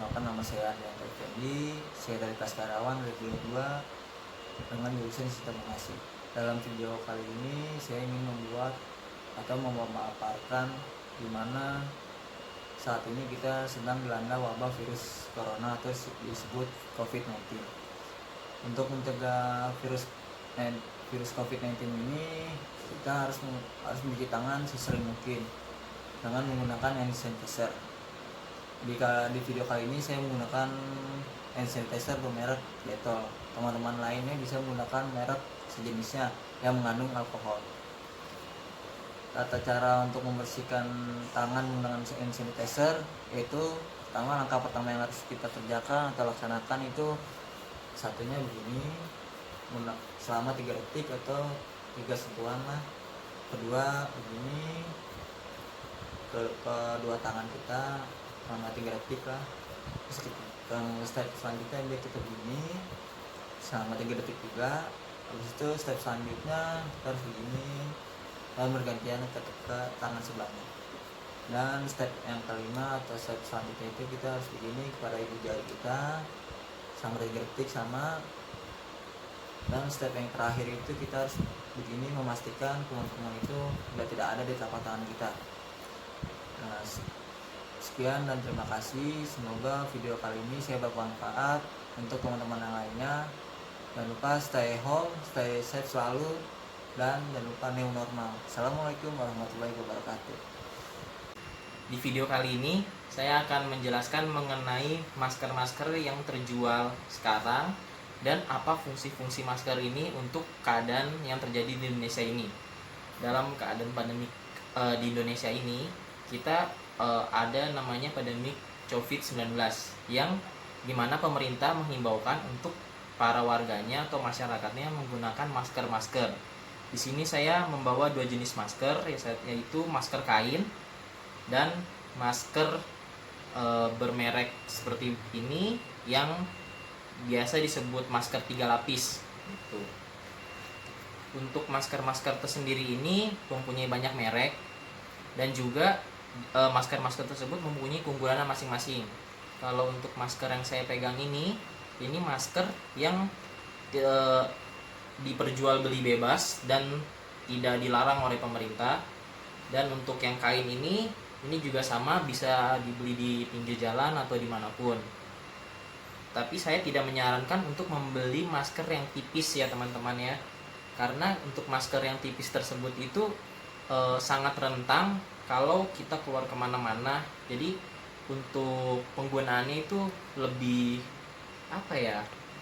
Perkenalkan, nama saya Ardianto Effendi. Saya dari Kaskarawan dari 2 dengan jurusan Sistem Informasi. Dalam video kali ini saya ingin membuat atau memaparkan di mana saat ini kita sedang dilanda wabah virus corona atau disebut COVID-19. Untuk mencegah virus COVID-19 ini, kita harus mencuci tangan sesering mungkin dengan menggunakan hand sanitizer. Di video kali ini saya menggunakan hand sanitizer bermerek Dettol. Teman-teman lainnya bisa menggunakan merek sejenisnya yang mengandung alkohol. Tata cara untuk membersihkan tangan menggunakan hand sanitizer yaitu langkah pertama yang harus kita kerjakan atau laksanakan itu satunya begini, selama 3 detik atau 3 sentuhan lah. Kedua begini, kedua tangan kita selama 3 detik lah. Terus step selanjutnya kita begini selama 3 detik juga. Habis itu step selanjutnya kita harus begini dan bergantian ke tangan sebelahnya. Dan step yang kelima atau step selanjutnya itu kita harus begini kepada ibu jari kita selama 3 detik sama. Dan step yang terakhir itu kita harus begini, memastikan kuman-kuman itu sudah tidak ada di telapak tangan kita. Nah, sekian dan terima kasih. Semoga video kali ini saya bermanfaat untuk teman-teman yang lainnya. Jangan lupa stay home, stay safe selalu, dan jangan lupa new normal. Assalamualaikum warahmatullahi wabarakatuh. Di video kali ini saya akan menjelaskan mengenai masker-masker yang terjual sekarang dan apa fungsi-fungsi masker ini untuk keadaan yang terjadi di Indonesia ini. Dalam keadaan pandemi di Indonesia ini, kita ada namanya pandemi COVID-19 yang dimana pemerintah menghimbaukan untuk para warganya atau masyarakatnya menggunakan masker-masker. Di sini saya membawa 2 jenis masker, yaitu masker kain dan masker bermerek seperti ini yang biasa disebut masker 3 lapis gitu. Untuk masker-masker tersendiri ini mempunyai banyak merek dan juga masker-masker tersebut mempunyai keunggulan masing-masing. Kalau untuk masker yang saya pegang ini masker yang diperjualbeli bebas dan tidak dilarang oleh pemerintah. Dan untuk yang kain ini juga sama, bisa dibeli di pinggir jalan atau dimanapun. Tapi saya tidak menyarankan untuk membeli masker yang tipis ya teman-teman ya, karena untuk masker yang tipis tersebut itu sangat rentan kalau kita keluar kemana-mana. Jadi untuk penggunaannya itu lebih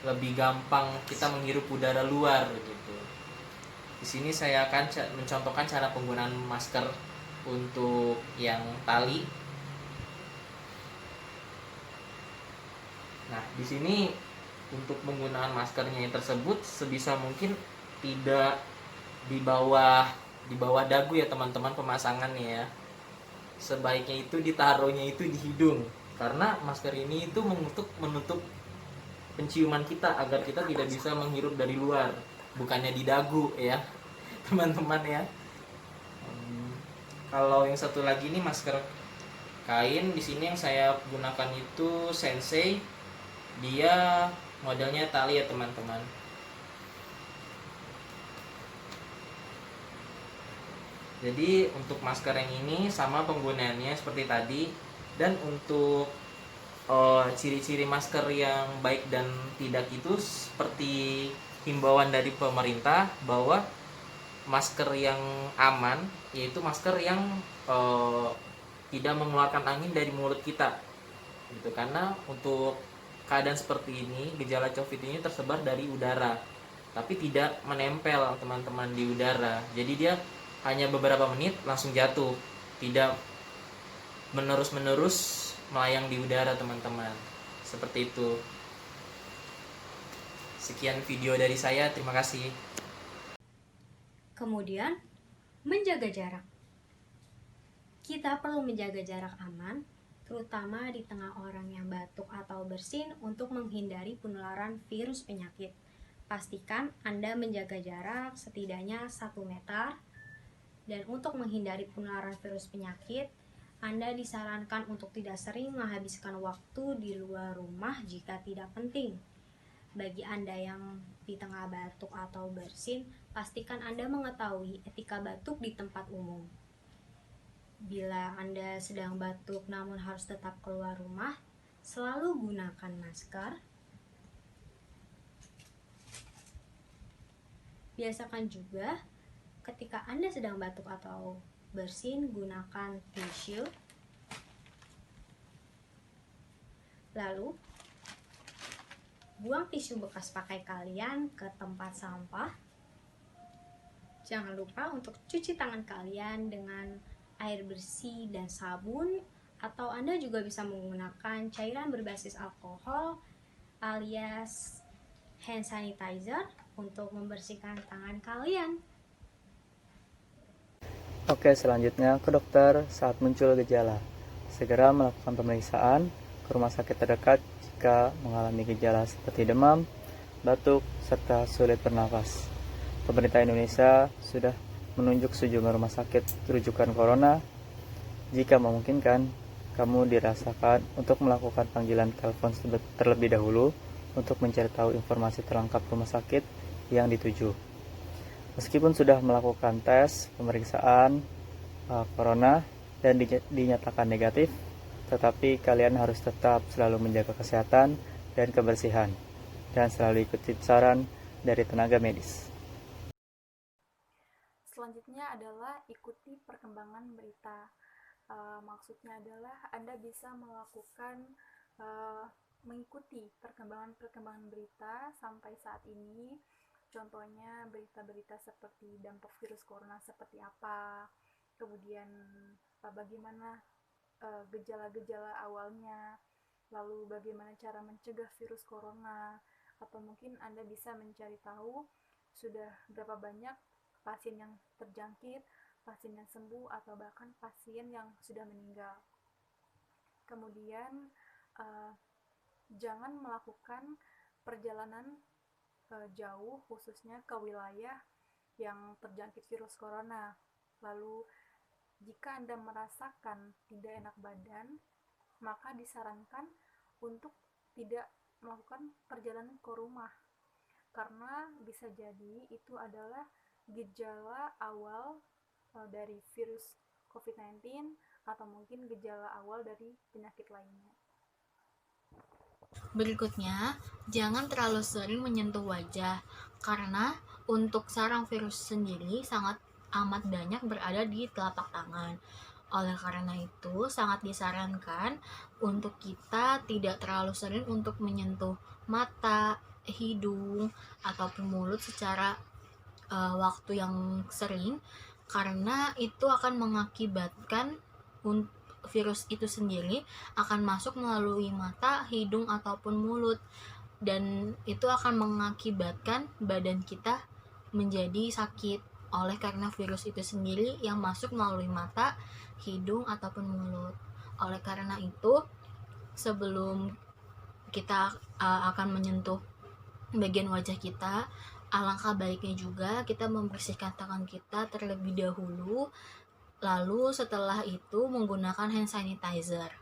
lebih gampang kita menghirup udara luar gitu. Di sini saya akan mencontohkan cara penggunaan masker untuk yang tali. Nah, di sini untuk penggunaan maskernya yang tersebut sebisa mungkin tidak di bawah dagu ya teman-teman pemasangannya ya. Sebaiknya itu ditaruhnya itu di hidung, karena masker ini itu menutup penciuman kita agar kita tidak bisa menghirup dari luar, bukannya di dagu ya teman-teman ya. Kalau yang satu lagi ini masker kain, di sini yang saya gunakan itu Sensei. Dia modelnya tali ya teman-teman. Jadi untuk masker yang ini sama penggunaannya seperti tadi. Dan untuk ciri-ciri masker yang baik dan tidak itu seperti himbauan dari pemerintah bahwa masker yang aman yaitu masker yang tidak mengeluarkan angin dari mulut kita gitu. Karena untuk keadaan seperti ini, gejala COVID ini tersebar dari udara tapi tidak menempel teman-teman di udara. Jadi dia hanya beberapa menit langsung jatuh, tidak menerus melayang di udara teman-teman. Seperti itu. Sekian video dari saya, terima kasih. Kemudian, menjaga jarak. Kita perlu menjaga jarak aman, terutama di tengah orang yang batuk atau bersin untuk menghindari penularan virus penyakit. Pastikan Anda menjaga jarak setidaknya 1 meter. Dan untuk menghindari penularan virus penyakit, Anda disarankan untuk tidak sering menghabiskan waktu di luar rumah jika tidak penting. Bagi Anda yang di tengah batuk atau bersin, pastikan Anda mengetahui etika batuk di tempat umum. Bila Anda sedang batuk namun harus tetap keluar rumah, selalu gunakan masker. Biasakan juga ketika Anda sedang batuk atau bersin, gunakan tisu. Lalu, buang tisu bekas pakai kalian ke tempat sampah. Jangan lupa untuk cuci tangan kalian dengan air bersih dan sabun, atau Anda juga bisa menggunakan cairan berbasis alkohol alias hand sanitizer untuk membersihkan tangan kalian. Oke, selanjutnya ke dokter saat muncul gejala. Segera melakukan pemeriksaan ke rumah sakit terdekat jika mengalami gejala seperti demam, batuk, serta sulit bernapas. Pemerintah Indonesia sudah menunjuk sejumlah rumah sakit rujukan corona. Jika memungkinkan, kamu dirasakan untuk melakukan panggilan telepon terlebih dahulu untuk mencari tahu informasi terlengkap rumah sakit yang dituju. Meskipun sudah melakukan tes pemeriksaan corona dan dinyatakan negatif, tetapi kalian harus tetap selalu menjaga kesehatan dan kebersihan dan selalu ikuti saran dari tenaga medis. Selanjutnya adalah ikuti perkembangan berita. Maksudnya adalah Anda bisa mengikuti perkembangan berita sampai saat ini. Contohnya berita-berita seperti dampak virus corona seperti apa, kemudian bagaimana gejala-gejala awalnya, lalu bagaimana cara mencegah virus corona, atau mungkin Anda bisa mencari tahu sudah berapa banyak pasien yang terjangkit, pasien yang sembuh, atau bahkan pasien yang sudah meninggal. Kemudian jangan melakukan perjalanan jauh, khususnya ke wilayah yang terjangkit virus corona. Lalu jika Anda merasakan tidak enak badan, maka disarankan untuk tidak melakukan perjalanan ke rumah, karena bisa jadi itu adalah gejala awal dari virus COVID-19 atau mungkin gejala awal dari penyakit lainnya. Berikutnya, jangan terlalu sering menyentuh wajah, karena untuk sarang virus sendiri sangat amat banyak berada di telapak tangan. Oleh karena itu, sangat disarankan untuk kita tidak terlalu sering untuk menyentuh mata, hidung, ataupun mulut secara waktu yang sering, karena itu akan mengakibatkan virus itu sendiri akan masuk melalui mata, hidung, ataupun mulut, dan itu akan mengakibatkan badan kita menjadi sakit oleh karena virus itu sendiri yang masuk melalui mata, hidung, ataupun mulut. Oleh karena itu, sebelum kita akan menyentuh bagian wajah kita, alangkah baiknya juga kita membersihkan tangan kita terlebih dahulu, lalu setelah itu menggunakan hand sanitizer.